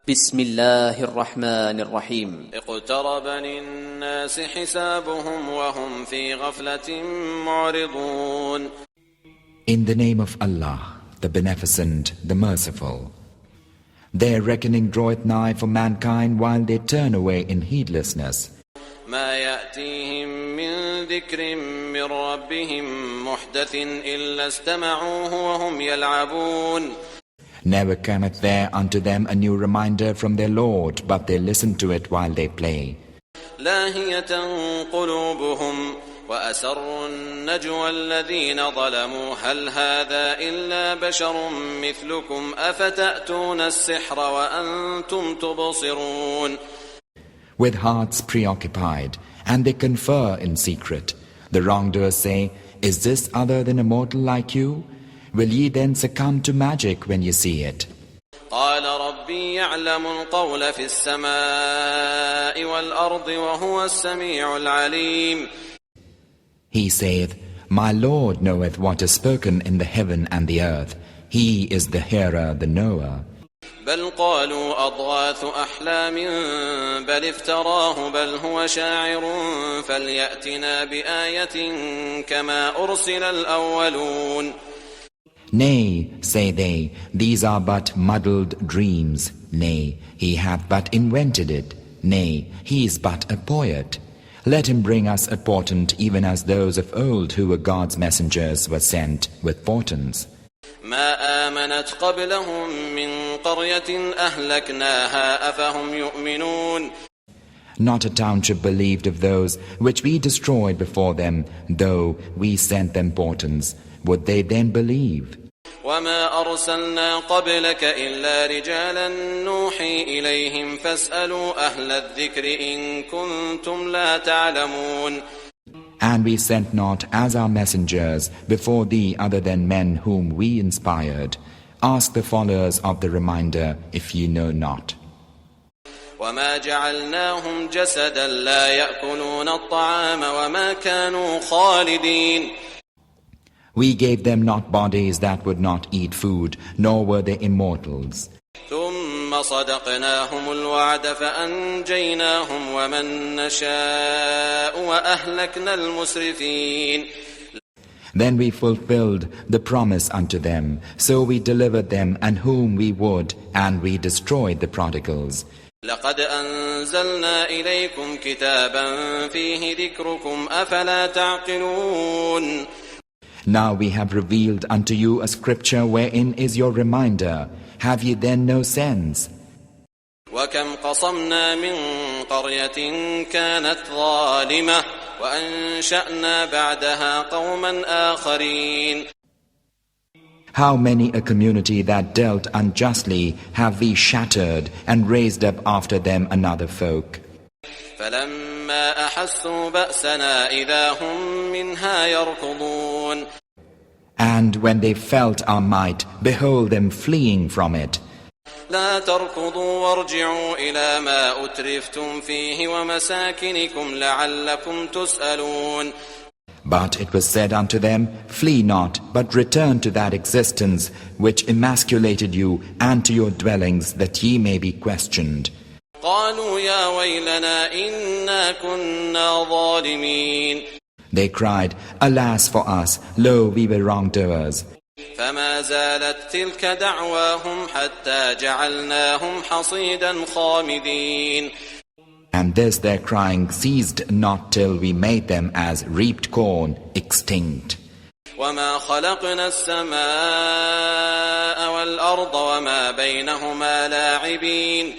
بسم الله الرحمن الرحيم اقترب للناس حسابهم وهم في غفلة معرضون. In the name of Allah, the Beneficent, the Merciful. Their reckoning draweth nigh for mankind while they turn away in heedlessness. ما يأتيهم من ذكر من ربهم محدث إلا استمعوه وهم يلعبون. Never cometh there unto them a new reminder from their Lord, but they listen to it while they play. لاهية قلوبهم وأسروا النجوى الذين ظلموا هل هذا إلا بشر مثلكم أفتأتون السحر وأنتم تبصرون. With hearts preoccupied, and they confer in secret. The wrongdoers say, Is this other than a mortal like you? Will ye then succumb to magic when you see it? قال ربي يعلم القول في السماء والأرض وهو السميع العليم. He saith, My Lord knoweth what is spoken in the heaven and the earth. He is the hearer, the knower. بل قالوا أضغاث أحلام بل افتراه بل هو شاعر فليأتنا بآية كما أرسل الأولون. Nay, say they, these are but muddled dreams. Nay, he hath but invented it. Nay, he is but a poet. Let him bring us a portent even as those of old who were God's messengers were sent with portents. ما آمنت قبلهم من قرية أهلكناها أفهم يؤمنون. Not a township believed of those which we destroyed before them, though we sent them portents. Would they then believe? وما أرسلنا قبلك إلا رجالا نوحي إليهم فاسألوا أهل الذكر إن كنتم لا تعلمون. And we sent not as our messengers before thee other than men whom we inspired. Ask the followers of the reminder if ye know not. وما جعلناهم جسدا لا يأكلون الطعام وما كانوا خالدين. We gave them not bodies that would not eat food, nor were they immortals. ثم صدقناهم الوعد فأنجيناهم ومن نشاء وأهلكنا المسرفين. Then we fulfilled the promise unto them, so we delivered them and whom we would, and we destroyed the prodigals. لقد أنزلنا إليكم كتابا فيه ذكركم أفلا تعقلون. Now we have revealed unto you a scripture wherein is your reminder. Have ye then no sense? وكم قصمنا من قرية كانت ظالمة وأنشأنا بعدها قوما آخرين. How many a community that dealt unjustly have we shattered and raised up after them another folk. فلما أحسوا بأسنا إذا هم منها يركضون. And when they felt our might, behold them fleeing from it. لا تركضوا وارجعوا إلى ما أترفتم فيه ومساكنكم لعلكم تسألون. But it was said unto them, Flee not, but return to that existence which emasculated you, and to your dwellings, that ye may be questioned. قالوا يا ويلنا إنا كنا ظالمين. They cried, Alas for us, lo, we were wrongdoers. فما زالت تلك دعواهم حتى جعلناهم حصيدا خامدين. And this their crying ceased not till we made them as reaped corn, extinct. وما خلقنا السماء والأرض وما بينهما لاعبين.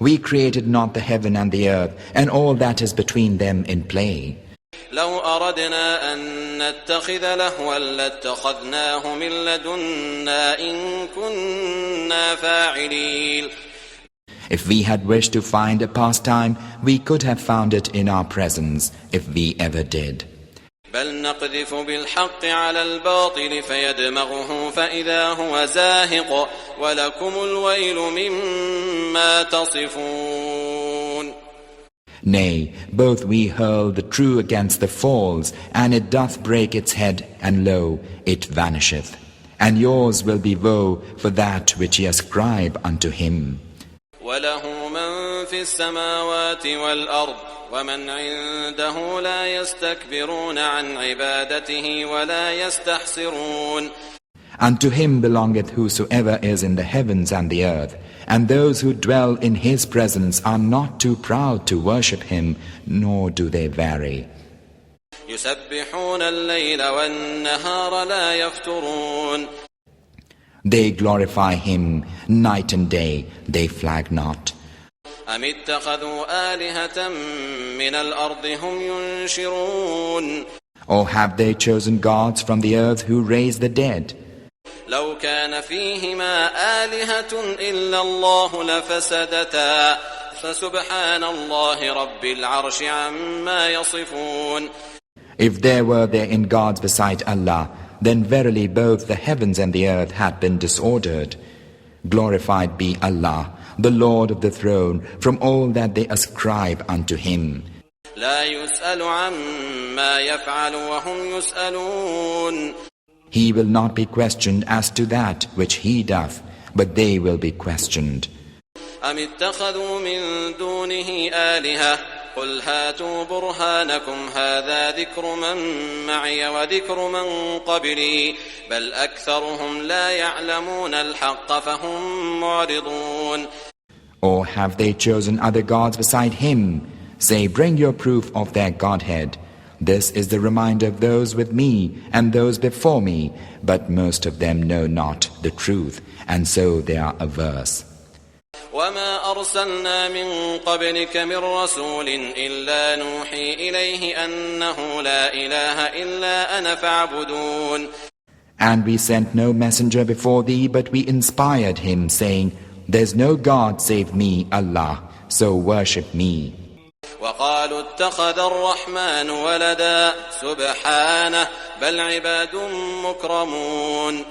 We created not the heaven and the earth, and all that is between them in play. لو أردنا أن نتخذ لهوا لاتخذناه من لدنا إن كنا فاعلين. If we had wished to find a pastime, we could have found it in our presence, if we ever did. بل نقذف بالحق على الباطل فيدمغه فإذا هو زاهق ولكم الويل مما تصفون. Nay, both we hurl the true against the false, and it doth break its head, and lo, it vanisheth. And yours will be woe for that which ye ascribe unto him. وله من في السماوات والأرض ومن عنده لا يستكبرون عن عبادته ولا يستحسرون. Unto him belongeth whosoever is in the heavens and the earth, and those who dwell in his presence are not too proud to worship him, nor do they vary. يسبحون الليل والنهار لا يفترون. They glorify him night and day, they flag not. أم اتخذوا آلهة من الأرض هم ينشرون. Or have they chosen gods from the earth who raise the dead? لو كان فيهما آلهة إلا الله لفسدتا فسبحان الله رب العرش عما يصفون. If there were therein gods beside Allah, then verily both the heavens and the earth had been disordered. Glorified be Allah, the Lord of the throne, from all that they ascribe unto him. لا يسأل عما يفعل وهم يسألون. He will not be questioned as to that which he doth, but they will be questioned. أم اتخذوا من دونه آلهة قل هاتوا برهانكم هذا ذكر من معي وذكر من قبلي بل أكثرهم لا يعلمون الحق فهم معرضون. Or have they chosen other gods beside him? Say, bring your proof of their Godhead. This is the reminder of those with me and those before me, but most of them know not the truth, and so they are averse. وما أرسلنا من قبلك من رسول إلا نوحي إليه أنه لا إله إلا أنا فاعبدون. And we sent no messenger before thee, but we inspired him, saying, There's no God save me, Allah, so worship me. وقالوا اتخذ الرحمن ولدا سبحانه بل عباد مكرمون.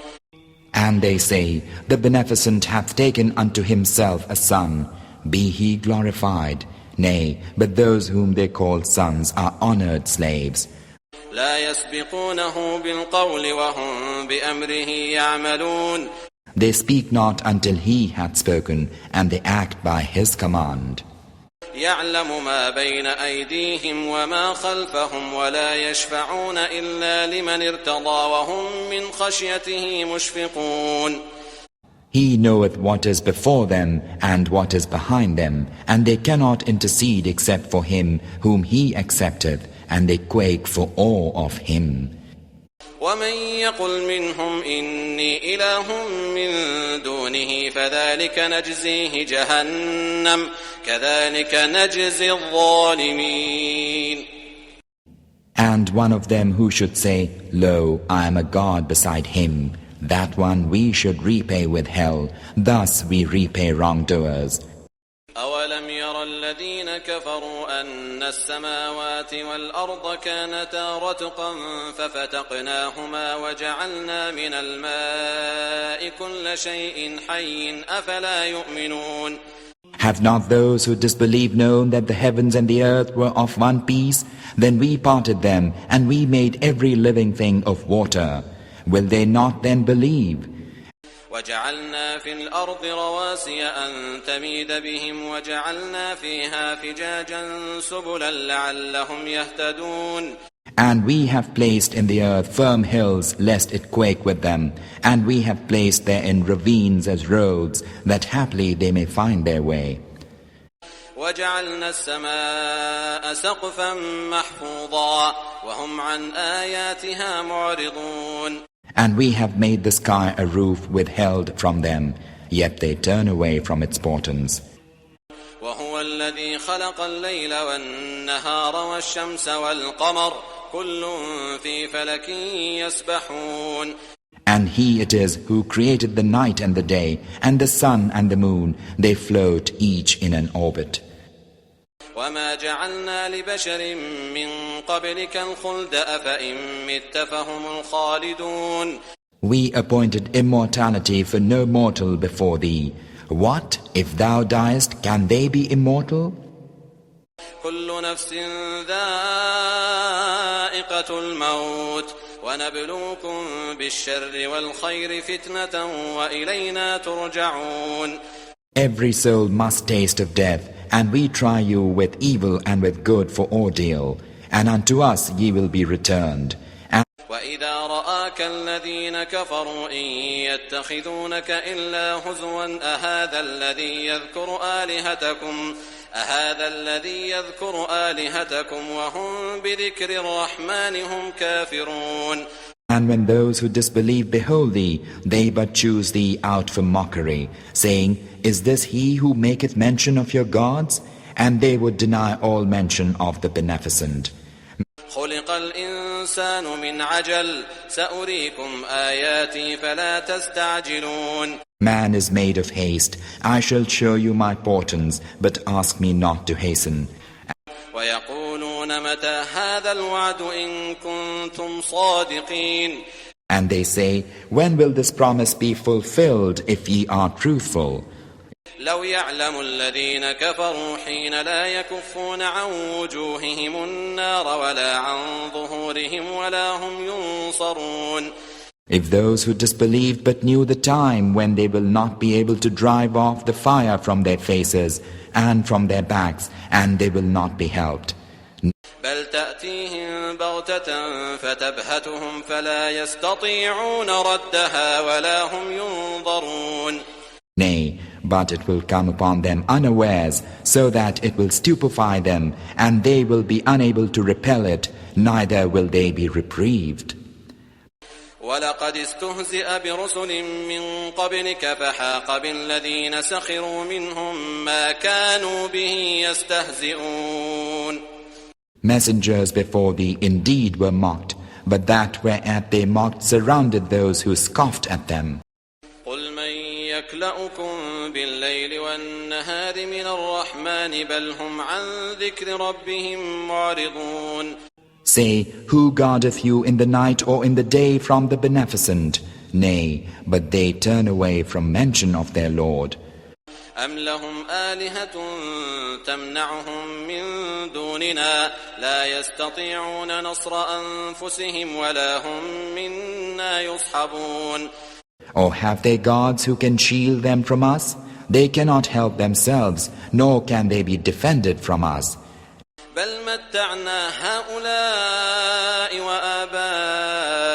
And they say, The Beneficent hath taken unto himself a son. Be he glorified. Nay, but those whom they call sons are honored slaves. لا يسبقونه بالقول وهم بأمره يعملون. They speak not until he hath spoken, and they act by his command. يعلم ما بين أيديهم وما خلفهم ولا يشفعون إلا لمن ارتضى وهم من خشيته مشفقون. He knoweth what is before them and what is behind them, and they cannot intercede except for him whom he accepteth, and they quake for awe of him. ومن يقل منهم إني إله من دونه فذلك نجزيه جهنم كذلك نجزي الظالمين. And one of them who should say, Lo, I am a God beside him, that one we should repay with hell, thus we repay wrongdoers. أولم ير الذين كفروا أن السماوات والأرض كانتا رتقا ففتقناهما وجعلنا من الماء كل شيء حي أفلا يؤمنون. Have not those who disbelieve known that the heavens and the earth were of one piece? Then we parted them, and we made every living thing of water. Will they not then believe? وجعلنا في الأرض رواسي أن تميد بهم وجعلنا فيها فجاجا سبلا لعلهم يهتدون. And we have placed in the earth firm hills lest it quake with them, and we have placed therein ravines as roads, that haply they may find their way. وجعلنا السماء سقفا محفوظا وهم عن آياتها معرضون. And we have made the sky a roof withheld from them, yet they turn away from its portents. وهو الذي خلق الليل والنهار والشمس والقمر كل في فلك يسبحون. And he it is who created the night and the day, and the sun and the moon, they float each in an orbit. وما جعلنا لبشر من قبلك الخلد أفإن مت فهم الخالدون. We appointed immortality for no mortal before thee. What, if thou diest, can they be immortal? كل نفس ذائقة الموت ونبلوكم بالشر والخير فتنة وإلينا ترجعون. Every soul must taste of death, and we try you with evil and with good for ordeal, and unto us ye will be returned. وَإِذَا رَآكَ الَّذِينَ كَفَرُوا إِن يَتَّخِذُونَكَ إِلَّا هُزُوًا أَهَذَا الَّذِي يَذْكُرُ آلِهَتَكُمْ وَهُمْ بِذِكْرِ الرَّحْمَنِ هُمْ كَافِرُونَ. And when those who disbelieve behold thee, they but choose thee out for mockery, saying, Is this he who maketh mention of your gods? And they would deny all mention of the Beneficent. خُلِقَ الْإِنسَانُ مِنْ عَجَلٍ سَأُرِيكُمْ آيَاتِي فَلَا تَسْتَعْجِلُونَ. Man is made of haste. I shall show you my portents, but ask me not to hasten. وَيَقُولُونَ مَتَى هَذَا الْوَعْدُ إِن كُنتُمْ صَادِقِينَ. And they say, When will this promise be fulfilled if ye are truthful? لو يعلم الذين كفروا حين لا يكفون عن وجوههم النار ولا عن ظهورهم ولا هم ينصرون. If those who disbelieved but knew the time when they will not be able to drive off the fire from their faces and from their backs, and they will not be helped. بل تأتيهم بغتة فتبهتهم فلا يستطيعون ردها ولا هم ينظرون. Nay, but it will come upon them unawares, so that it will stupefy them, and they will be unable to repel it, neither will they be reprieved. وَلَقَدِ اسْتُهْزِئَ بِرُسُلٍ مِّن قَبْلِكَ فَحَاقَ بِالَّذِينَ سَخِرُوا مِنْهُم مَّا كَانُوا بِهِ يَسْتَهْزِئُونَ. Messengers before thee indeed were mocked, but that whereat they mocked surrounded those who scoffed at them. قُلْ مَن يَكْلَؤُكُم بِاللَّيْلِ وَالنَّهَارِ مِنَ الرَّحْمَنِ بَلْ هُمْ عَن ذِكْرِ رَبِّهِم مُّعْرِضُونَ. Say, who guardeth you in the night or in the day from the Beneficent? Nay, but they turn away from mention of their Lord. أَمْ لَهُمْ آلِهَةٌ تَمْنَعُهُم مِّن دُونِنَا لَا يَسْتَطِيعُونَ نَصْرَ أَنفُسِهِمْ وَلَا هُم مِّنَّا يُصْحَبُونَ. Or have they gods who can shield them from us? They cannot help themselves, nor can they be defended from us. بل متعنا هؤلاء وآباءهم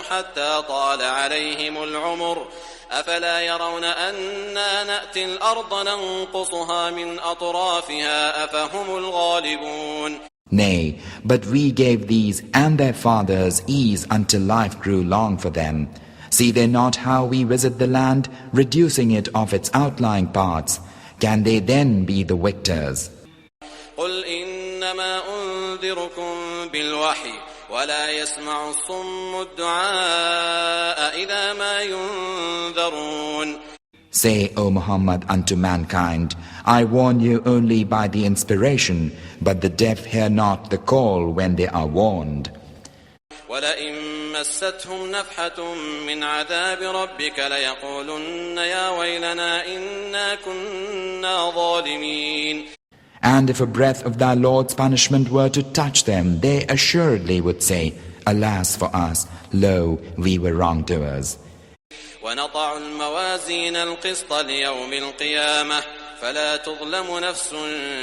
حتى طال عليهم العمر أفلا يرون أنا نأتي الأرض ننقصها من أطرافها أفهم الغالبون. Nay, but we gave these and their fathers ease until life grew long for them. See they not how we visit the land, reducing it of its outlying parts? Can they then be the victors? قل إنما أنذركم بالوحي ولا يسمع الصم الدعاء إذا ما ينذرون. Say, O Muhammad, unto mankind, I warn you only by the inspiration, but the deaf hear not the call when they are warned. ولئن مستهم نفحة من عذاب ربك ليقولن يا ويلنا إنا كنا ظالمين. And if a breath of thy Lord's punishment were to touch them, they assuredly would say, Alas for us, lo, we were wrongdoers. ونضع الموازين القسط ليوم القيامة فلا تظلم نفس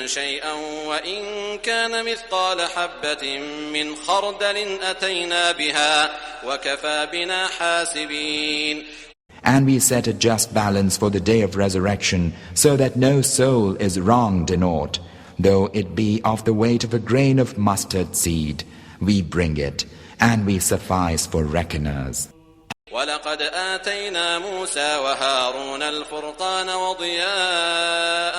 شيئا وإن كان مثقال حبة من خردل أتينا بها وكفى بنا حاسبين. And we set a just balance for the day of resurrection, so that no soul is wronged in aught. Though it be of the weight of a grain of mustard seed, we bring it, and we suffice for reckoners. وَلَقَدْ آتَيْنَا مُوسَى وَهَارُونَ الْفُرْقَانَ وَضِيَاءً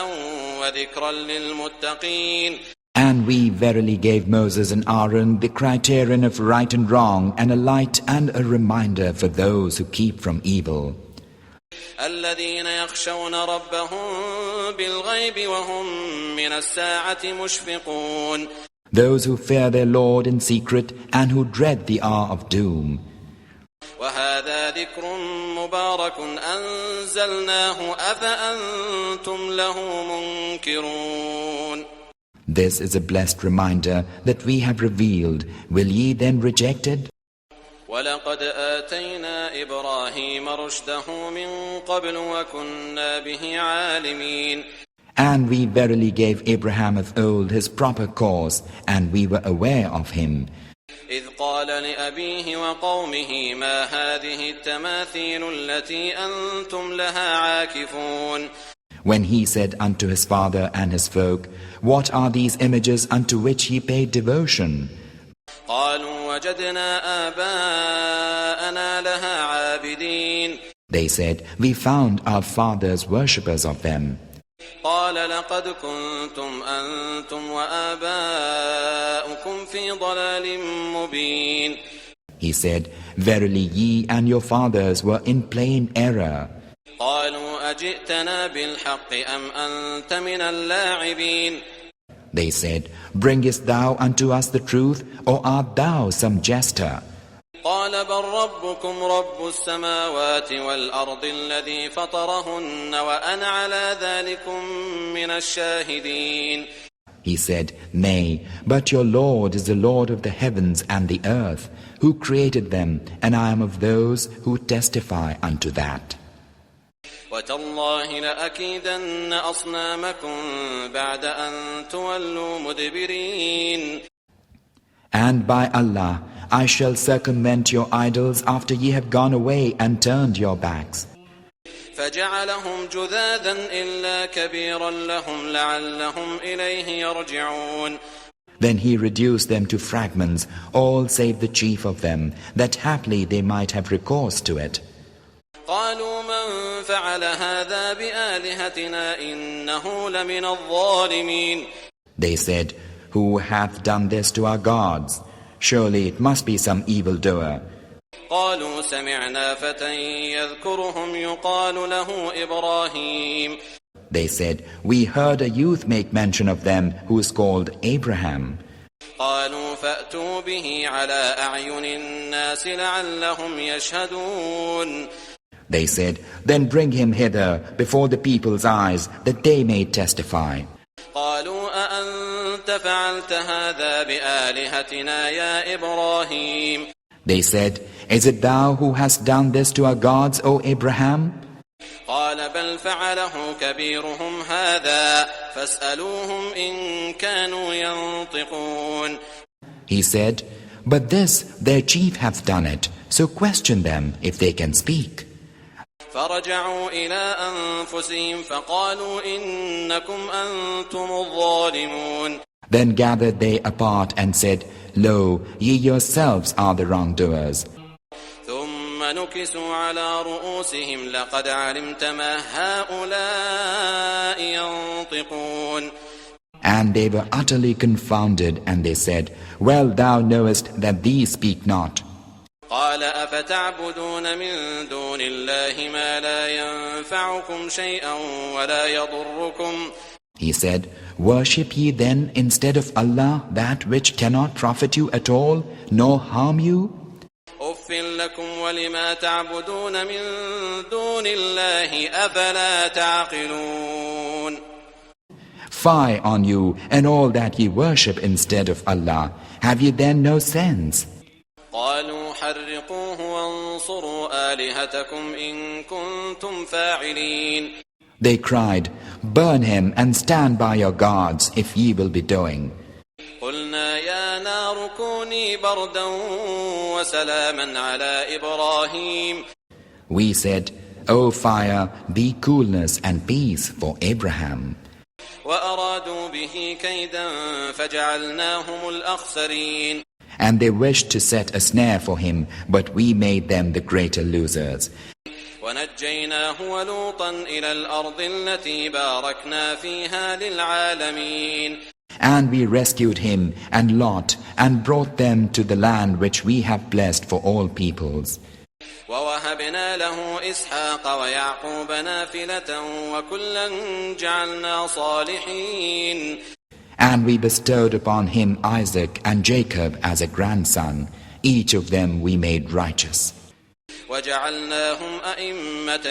وَذِكْرًا لِلْمُتَّقِينَ. And we verily gave Moses and Aaron the criterion of right and wrong, and a light and a reminder for those who keep from evil. الَّذِينَ يَخْشَوْنَ رَبَّهُم بِالْغَيْبِ وَهُم مِّنَ السَّاعَةِ مُشْفِقُونَ. Those who fear their Lord in secret and who dread the hour of doom. وَهَذَا ذِكْرٌ مُبَارَكٌ أَنزَلْنَاهُ أَفَأَنْتُمْ لَهُ مُنْكِرُونَ. This is a blessed reminder that we have revealed. Will ye then reject it? وَلَقَدْ آتَيْنَا إِبْرَاهِيمَ رُشْدَهُ مِنْ قَبْلُ وَكُنَّا بِهِ عَالِمِينَ. And we verily gave Abraham of old his proper course, and we were aware of him. إِذْ قَالَ لِأَبِيهِ وَقَوْمِهِ مَا هَذِهِ التَّمَاثِيلُ الَّتِي أَنْتُمْ لَهَا عَاكِفُونَ. When he said unto his father and his folk, What are these images unto which ye pay devotion? قَالُوا وَجَدْنَا آبَاءَنَا لَهَا عَابِدِينَ. They said, We found our fathers worshippers of them. قال لقد كنتم أنتم وآباؤكم في ضلال مبين. He said, Verily ye and your fathers were in plain error. قالوا أجئتنا بالحق أم أنت من اللاعبين. They said, Bringest thou unto us the truth, or art thou some jester? قال بل ربكم رب السماوات والأرض الذي فطرهن وأنا على ذلكم من الشاهدين. He said, Nay, but your Lord is the Lord of the heavens and the earth, who created them, and I am of those who testify unto that. وتالله لأكيدن أصنامكم بعد أن تولوا مدبرين. And by Allah, I shall circumvent your idols after ye have gone away and turned your backs. فجعلهم جذاذا إلا كبيرا لهم لعلهم إليه يرجعون. Then he reduced them to fragments, all save the chief of them, that haply they might have recourse to it. قالوا من فعل هذا بآلهتنا إنه لمن الظالمين. They said, Who hath done this to our gods? Surely it must be some evildoer. قالوا سمعنا فتى يذكرهم يقال له إبراهيم. They said, We heard a youth make mention of them who is called Abraham. قالوا فأتوا به على أعين الناس لعلهم يشهدون. They said, Then bring him hither before the people's eyes, that they may testify. قالوا أأنت فعلت هذا بآلهتنا يا إبراهيم. They said, Is it thou who hast done this to our gods, O Abraham? قال بل فعله كبيرهم هذا فاسألوهم إن كانوا ينطقون. He said, But this their chief hath done it, so question them if they can speak. فرجعوا إلى أنفسهم فقالوا إنكم أنتم الظالمون. Then gathered they apart and said, Lo, ye yourselves are the wrongdoers. ثم نكسوا على رؤوسهم لقد علمت ما هؤلاء ينطقون. And they were utterly confounded, and they said, Well, thou knowest that these speak not. قال أفتعبدون من دون الله ما لا ينفعكم شيئا ولا يضركم. He said, Worship ye then instead of Allah that which cannot profit you at all, nor harm you? أف لكم ولما تعبدون من دون الله أفلا تعقلون. Fie on you and all that ye worship instead of Allah. Have ye then no sense? قالوا حرقوه وانصروا آلهتكم إن كنتم فاعلين. They cried, Burn him and stand by your gods if ye will be doing. قلنا يا نار كوني بردا وسلاما على إبراهيم. We said, O fire, be coolness and peace for Abraham. وأرادوا به كيدا فجعلناهم الأخسرين. And they wished to set a snare for him, but we made them the greater losers. ونجيناه ولوطا إلى الأرض التي باركنا فيها للعالمين. And we rescued him and Lot and brought them to the land which we have blessed for all peoples. ووهبنا له إسحاق ويعقوب نافلة وكلا جعلنا صالحين. And we bestowed upon him Isaac and Jacob as a grandson. Each of them we made righteous. وجعلناهم أئمة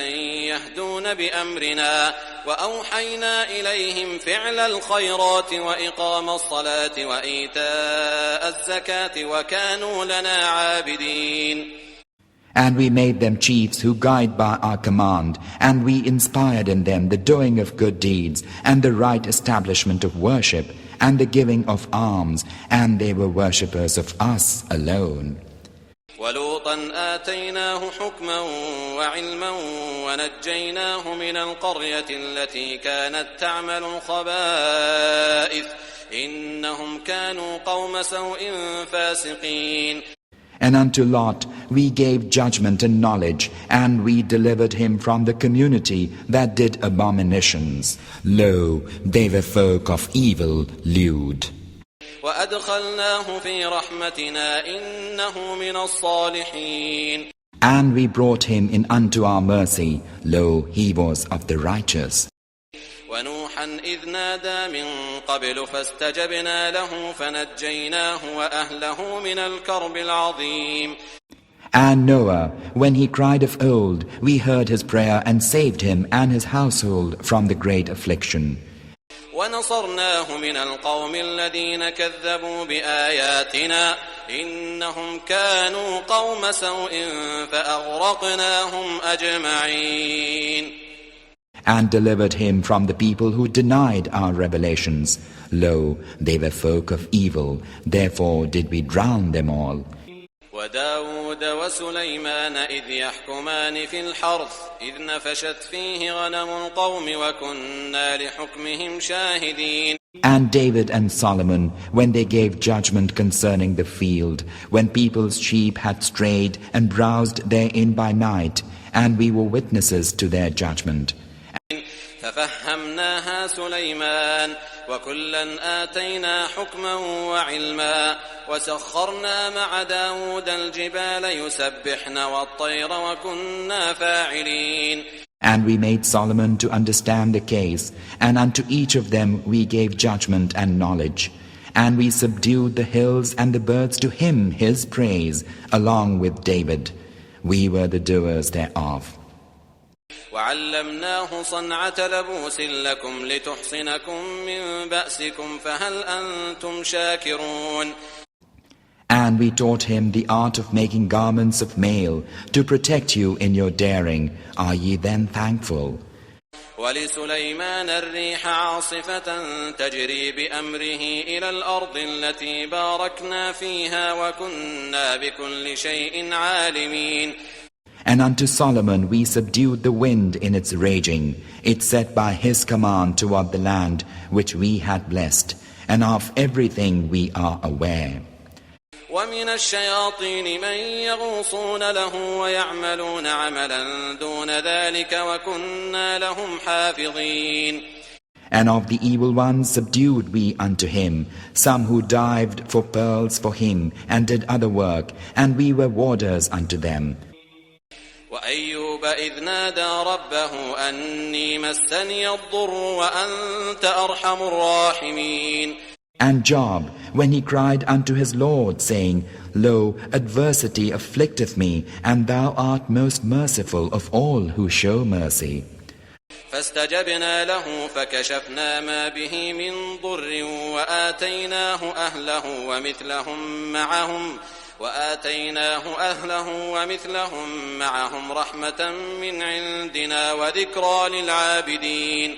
يهدون بأمرنا وأوحينا إليهم فعل الخيرات وإقام الصلاة وإيتاء الزكاة وكانوا لنا عابدين. And we made them chiefs who guide by our command, and we inspired in them the doing of good deeds, and the right establishment of worship, and the giving of alms, and they were worshippers of us alone. ولوطا آتيناه حكما وعلما ونجيناه من القرية التي كانت تعمل الخبائث إنهم كانوا قوم سوء فاسقين. And unto Lot we gave judgment and knowledge, and we delivered him from the community that did abominations. Lo, they were folk of evil, lewd. وأدخلناه في رحمتنا إنه من الصالحين. And we brought him in unto our mercy. Lo, he was of the righteous. ونوحا إذ نادى من قبل فاستجبنا له فنجيناه وأهله من الكرب العظيم. And Noah, when he cried of old, we heard his prayer and saved him and his household from the great affliction. ونصرناه من القوم الذين كذبوا بآياتنا إنهم كانوا قوم سوء فأغرقناهم أجمعين. And delivered him from the people who denied our revelations. Lo, they were folk of evil, therefore did we drown them all. وداود وسليمان إذ يحكمان في الحرث إذ نفشت فيه غنم القوم وكنا لحكمهم شاهدين. And David and Solomon, when they gave judgment concerning the field, when people's sheep had strayed and browsed therein by night, and we were witnesses to their judgment. ففهمناها سليمان وكلا آتينا حكما وعلما وسخرنا مع داود الجبال يسبحن والطير وكنا فاعلين. And we made Solomon to understand the case, and unto each of them we gave judgment and knowledge. And we subdued the hills and the birds to him his praise, along with David. We were the doers thereof. وعلمناه صنعة لبوس لكم لتحصنكم من بأسكم فهل أنتم شاكرون. And we taught him the art of making garments of mail to protect you in your daring. Are ye then thankful? ولسليمان الريح عاصفة تجري بأمره إلى الأرض التي باركنا فيها وكنا بكل شيء عالمين. And unto Solomon we subdued the wind in its raging. It set by his command toward the land which we had blessed, and of everything we are aware. ومن الشياطين من يغوصون له ويعملون عملا دون ذلك وكنا لهم حافظين. And of the evil ones subdued we unto him, some who dived for pearls for him and did other work, and we were warders unto them. وأيوب إذ نادى ربه أني مسني الضر وأنت أرحم الراحمين. And Job, when he cried unto his Lord, saying, Lo, adversity afflicteth me, and thou art most merciful of all who show mercy. فاستجبنا له فكشفنا ما به من ضر وآتيناه أهله ومثلهم معهم رحمة من عندنا وذكرى للعابدين.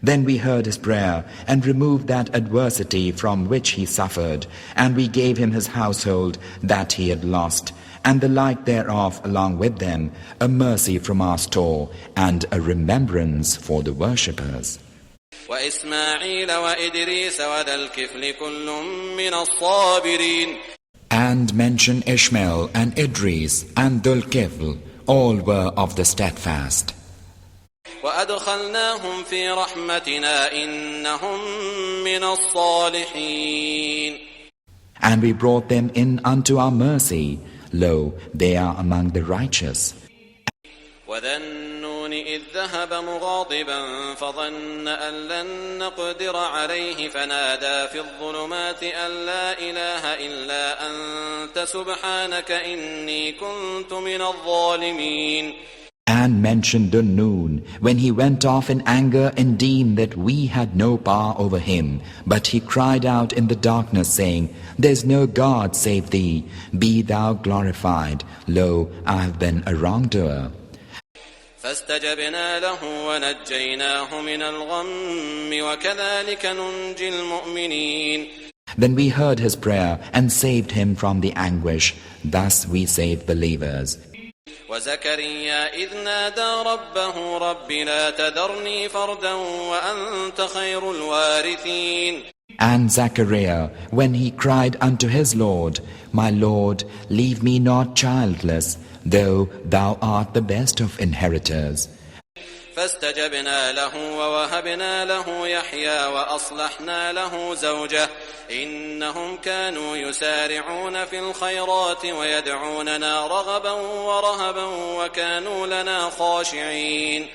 Then we heard his prayer and removed that adversity from which he suffered, and we gave him his household that he had lost, and the like thereof along with them, a mercy from our store, and a remembrance for the worshippers. وإسماعيل وإدريس وذا الكفل كل من الصابرين. And mention Ishmael and Idris and Dhul-Kifl, all were of the steadfast. وأدخلناهم في رحمتنا إنهم من الصالحين. And we brought them in unto our mercy. Lo, they are among the righteous. وذا النون إذ ذهب مغاضبا فظن أن لن نقدر عليه فنادى في الظلمات أن لا إله إلا أنت سبحانك إني كنت من الظالمين. And mention the noon, when he went off in anger and deemed that we had no power over him. But he cried out in the darkness, saying, There's no God save thee. Be thou glorified. Lo, I have been a wrongdoer. فاستجبنا له ونجيناه من الغم وكذلك ننجي المؤمنين. Then we heard his prayer and saved him from the anguish. Thus we save believers. وزكريا إذ نادى ربه رب لا تذرني فردا وأنت خير الوارثين. And Zachariah, when he cried unto his Lord, My Lord, leave me not childless, though thou art the best of inheritors. فاستجبنا له ووهبنا له يحيى وأصلحنا له زوجه إنهم كانوا يسارعون في الخيرات ويدعوننا رغبا ورهبا وكانوا لنا خاشعين.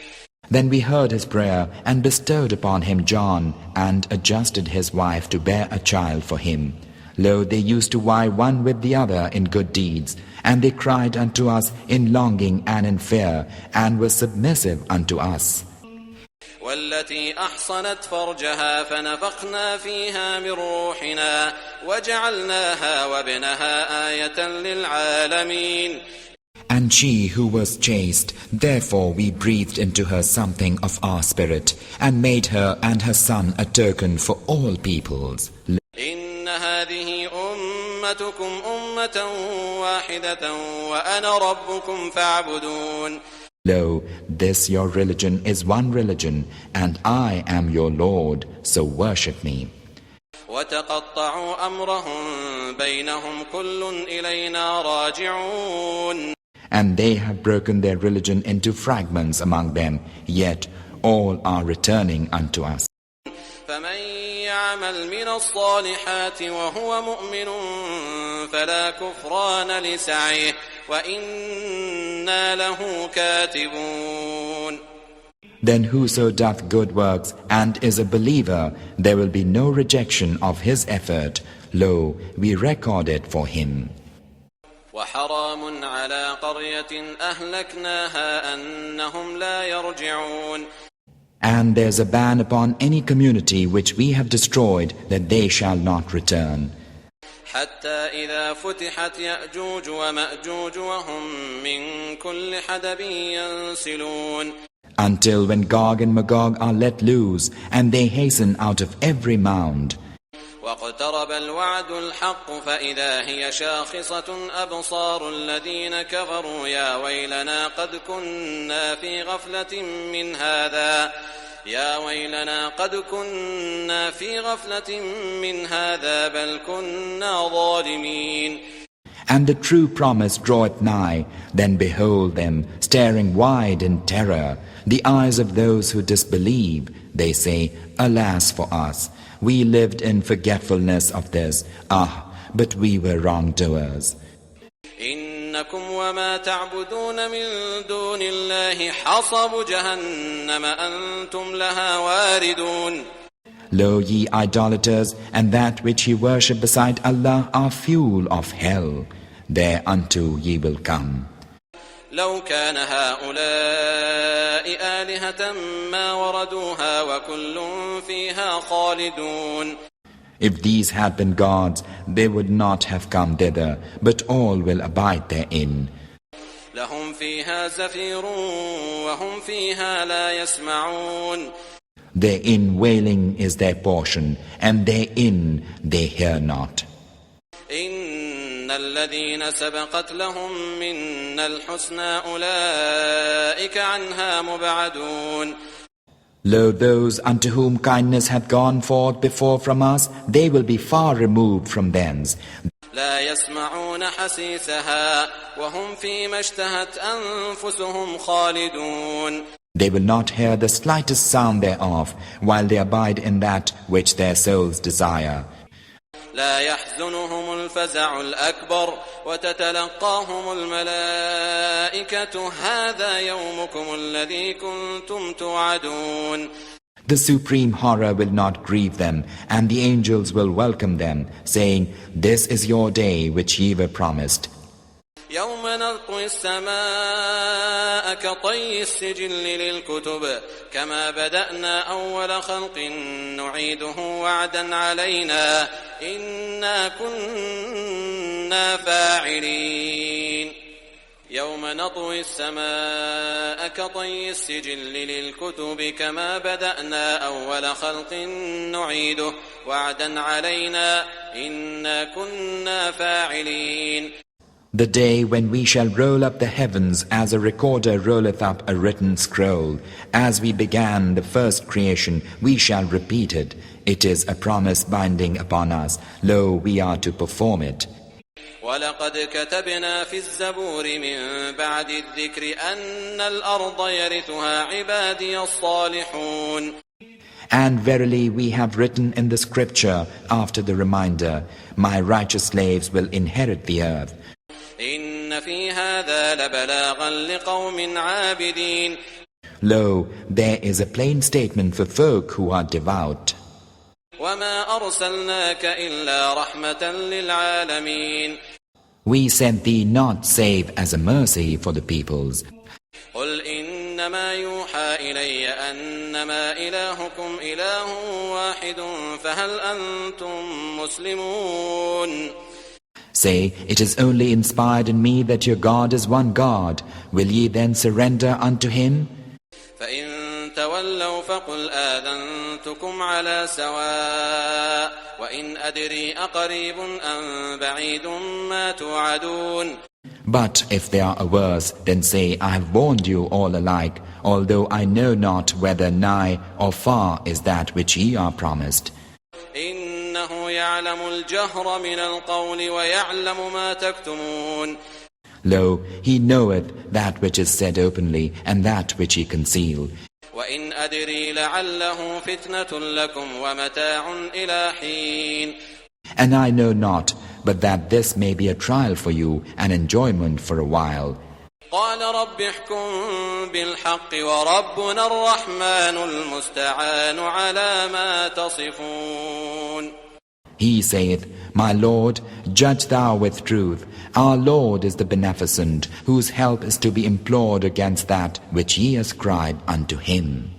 Then we heard his prayer and bestowed upon him John and adjusted his wife to bear a child for him. Lo, they used to vie one with the other in good deeds, and they cried unto us in longing and in fear, and were submissive unto us. والتي أحصنت فرجها فنفخنا فيها من روحنا وجعلناها وابنها آية للعالمين. And she who was chaste, therefore we breathed into her something of our spirit, and made her and her son a token for all peoples. إن هذه أمتكم أمة واحدة وأنا ربكم فاعبدون. Lo, this your religion is one religion, and I am your Lord, so worship me. وتقطعوا أمرهم بينهم كل إلينا راجعون. And they have broken their religion into fragments among them, yet all are returning unto us. فمن يعمل من الصالحات وهو مؤمن فلا كفران لسعيه وإنا له كاتبون. Then whoso doth good works and is a believer, there will be no rejection of his effort. Lo, we record it for him. وحرام على قرية أهلكناها أنهم لا يرجعون. And there's a ban upon any community which we have destroyed, that they shall not return. حتى إذا فتحت يأجوج ومأجوج وهم من كل حدب ينسلون. Until when Gog and Magog are let loose, and they hasten out of every mound. واقترب الوعد الحق فإذا هي شاخصة أبصار الذين كفروا يا ويلنا قد كنا في غفلة من هذا يا ويلنا قد كنا في غفلة من هذا بل كنا ظالمين. And the true promise draweth nigh, then behold them, staring wide in terror, the eyes of those who disbelieve. They say, Alas for us! We lived in forgetfulness of this. But we were wrongdoers. إنكم وما تعبدون من دون الله حصب جهنم أنتم لها واردون. Lo, ye idolaters, and that which ye worship beside Allah are fuel of hell. Thereunto ye will come. لو كان هؤلاء آلهة ما وردوها وكل فيها خالدون. If these had been gods, they would not have come thither, but all will abide therein. لهم فيها زفير وهم فيها لا يسمعون. Therein wailing is their portion, and therein they hear not. إن الذين سبقت لهم منا الحسنى أولئك عنها مبعدون. Lo, those unto whom kindness hath gone forth before from us, they will be far removed from thence. لا يسمعون حسيسها وهم فيما اشتهت أنفسهم خالدون. They will not hear the slightest sound thereof, while they abide in that which their souls desire. لا يحزنهم الفزع الأكبر وتتلقاهم الملائكة هذا يومكم الذي كنتم توعدون. The supreme horror will not grieve them, and the angels will welcome them, saying, This is your day which ye were promised. يوم نطوي السماء كطي السجل للكتب كما بدأنا أول خلق نعيده وعدا علينا إنا كنا فاعلين. يوم نطوي السماء كطي السجل للكتب كما بدأنا أول خلق نعيده وعدا علينا إنا كنا فاعلين. The day when we shall roll up the heavens as a recorder rolleth up a written scroll. As we began the first creation, we shall repeat it. It is a promise binding upon us. Lo, we are to perform it. وَلَقَدْ كَتَبْنَا فِي الزَّبُورِ مِنْ بَعْدِ الذِّكْرِ أَنَّ الْأَرْضَ يَرِثُهَا عِبَادِيَ الصَّالِحُونَ. And verily we have written in the scripture after the reminder, My righteous slaves will inherit the earth. إِنَّ فِي هَذَا لَبَلَاغًا لِقَوْمٍ عَابِدِينَ. Lo, there is a plain statement for folk who are devout. وَمَا أَرْسَلْنَاكَ إِلَّا رَحْمَةً لِلْعَالَمِينَ. We sent thee not save as a mercy for the peoples. قُلْ إِنَّمَا يُوحَى إِلَيَّ أَنَّمَا إِلَهُكُمْ إِلَهٌ وَاحِدٌ فَهَلْ أَنْتُمْ مُسْلِمُونَ. Say, it is only inspired in me that your God is one God. Will ye then surrender unto him? فَإِن تَوَلَّوْا فَقُلْ آذَنْتُكُمْ عَلَى سَوَاءٍ وَإِنْ أَدْرِي أَقَرِيبٌ أَمْ بَعِيدٌ مَا تُوعَدُونَ. But if they are averse, then say, I have warned you all alike, although I know not whether nigh or far is that which ye are promised. إِنَّهُ يَعْلَمُ الْجَهْرَ مِنَ الْقَوْلِ وَيَعْلَمُ مَا تَكْتُمُونَ. Lo, he knoweth that which is said openly, and that which ye conceal. وَإِنْ أَدْرِي لَعَلَّهُ فِتْنَةٌ لَكُمْ وَمَتَاعٌ إِلَى حِينٍ. And I know not, but that this may be a trial for you, an enjoyment for a while. قال رب احكم بالحق وربنا الرحمن المستعان على ما تصفون. He saith, My Lord, judge thou with truth. Our Lord is the Beneficent, whose help is to be implored against that which ye ascribe unto him.